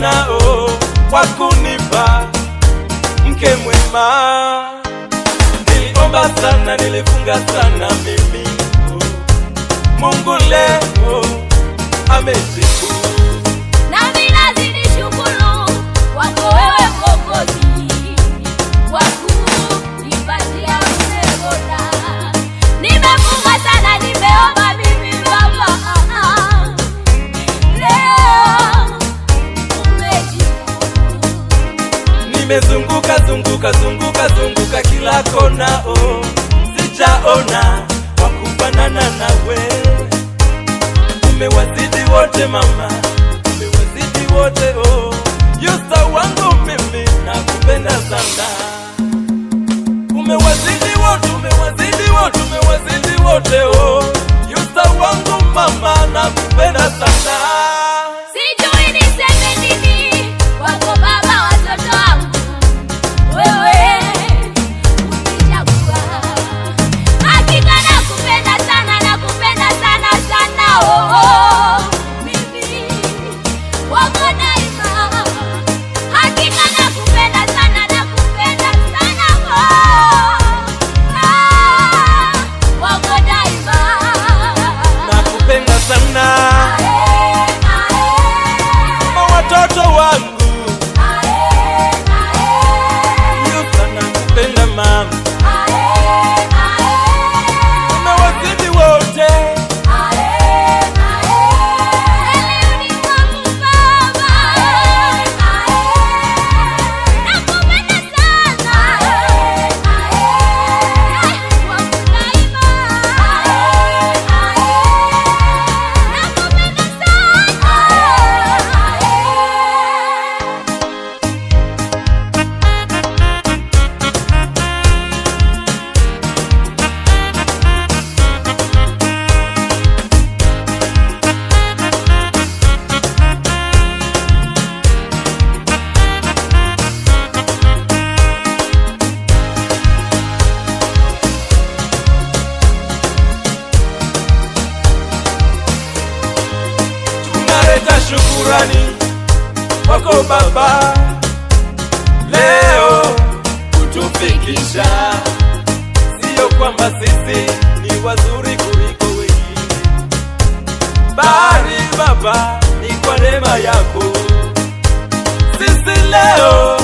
sana kwa kunipa mke mwema. Niliomba sana, nilifunga sana mimi, Mungu leo amejibu. Nami nazidi shukuru wako wewe Mwokozi, kwa kunipatia mke bora. Nimefunga sana, nimeomba mimi Baba, leo umejibu. Nimezunguka zunguka kila kona, sijaona wa kufanana nawe. Umewazidi wote mama, umewazidi wote, Yusta wangu mimi nakupenda sana. Umewazidi wote, umewazidi wote, umewazidi wote, Yusta wangu mama nakupenda sana. Sijui niseme nini wako Baba, watoto wangu wewe unichagua. Hakika nakupenda sana, nakupenda sana sana, mimi wako daima. Hakika nakupenda sana, nakupenda sana, wako daima. Nakupenda sana watoto wangu, Yusta nakupenda mama, umewazidi wote. Tunaleta shukurani kwako Baba, leo kutufikisha. Sio kwamba sisi ni wazuri kuliko wengine, bali Baba ni kwa neema yako sisi leo